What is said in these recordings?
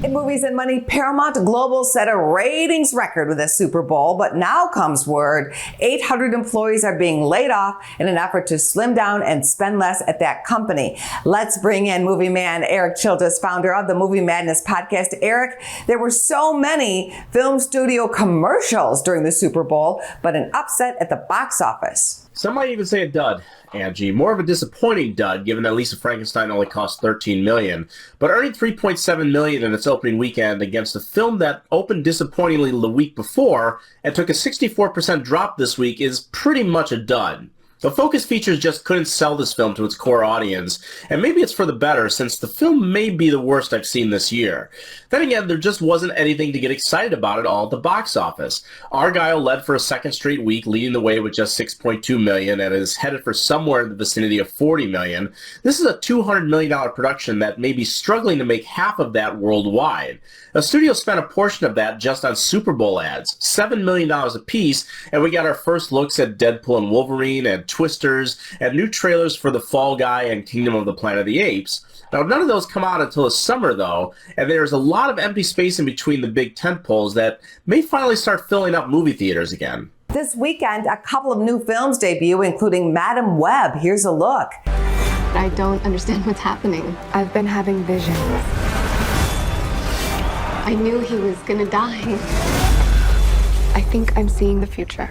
In Movies and Money, Paramount Global set a ratings record with the Super Bowl, but now comes word 800 employees are being laid off in an effort to slim down and spend less at that company. Let's bring in movie man Erik Childress, founder of the Movie Madness podcast. Erik, there were so many film studio commercials during the Super Bowl, but an upset at the box office. Some might even say a dud, Angie. More of a disappointing dud, given that Lisa Frankenstein only cost $13 million, but earning $3.7 million in its opening weekend against a film that opened disappointingly the week before and took a 64% drop this week is pretty much a dud. The Focus Features just couldn't sell this film to its core audience, and maybe it's for the better since the film may be the worst I've seen this year. Then again, there just wasn't anything to get excited about at all at the box office. Argyle led for a second straight week, leading the way with just $6.2 million and is headed for somewhere in the vicinity of $40 million. This is a $200 million production that may be struggling to make half of that worldwide. A studio spent a portion of that just on Super Bowl ads, $7 million apiece, and we got our first looks at Deadpool and Wolverine and Twisters, and new trailers for The Fall Guy and Kingdom of the Planet of the Apes. Now, none of those come out until the summer, though, and there's a lot of empty space in between the big tentpoles that may finally start filling up movie theaters again. This weekend, a couple of new films debut, including Madam Web. Here's a look. I don't understand what's happening. I've been having visions. I knew he was gonna die. I think I'm seeing the future.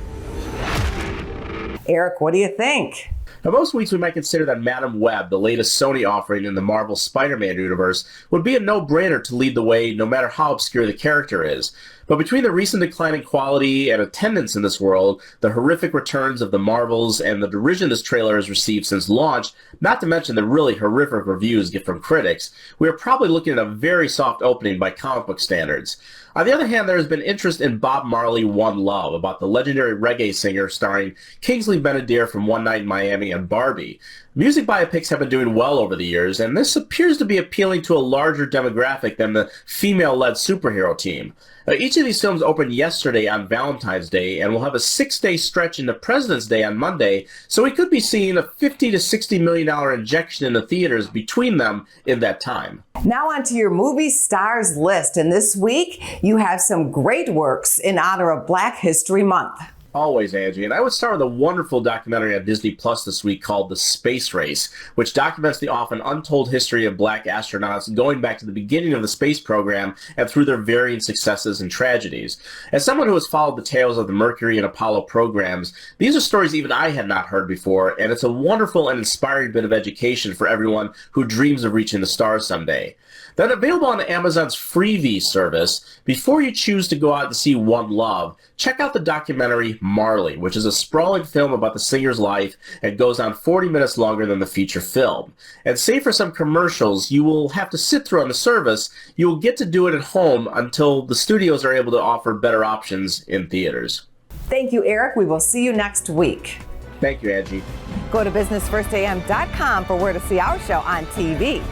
Erik, what do you think? Now, most weeks we might consider that Madam Web, the latest Sony offering in the Marvel Spider-Man universe, would be a no-brainer to lead the way no matter how obscure the character is. But between the recent decline in quality and attendance in this world, the horrific returns of the Marvels, and the derision this trailer has received since launch, not to mention the really horrific reviews get from critics, we are probably looking at a very soft opening by comic book standards. On the other hand, there has been interest in Bob Marley One Love, about the legendary reggae singer starring Kingsley Benadir from One Night in Miami and Barbie. Music biopics have been doing well over the years, and this appears to be appealing to a larger demographic than the female-led superhero team. Each of these films opened yesterday on Valentine's Day and will have a 6-day stretch into President's Day on Monday, so we could be seeing a $50 to $60 million injection in the theaters between them in that time. Now on to your movie stars list, and this week you have some great works in honor of Black History Month. Always, Angie. And I would start with a wonderful documentary on Disney Plus this week called The Space Race, which documents the often untold history of Black astronauts going back to the beginning of the space program and through their varying successes and tragedies. As someone who has followed the tales of the Mercury and Apollo programs, these are stories even I had not heard before, and it's a wonderful and inspiring bit of education for everyone who dreams of reaching the stars someday. Then available on Amazon's Freevee service, before you choose to go out and see One Love, check out the documentary Marley, which is a sprawling film about the singer's life and goes on 40 minutes longer than the feature film. And save for some commercials you will have to sit through on the service, you will get to do it at home until the studios are able to offer better options in theaters. Thank you, Erik. We will see you next week. Thank you, Angie. Go to businessfirstam.com for where to see our show on TV.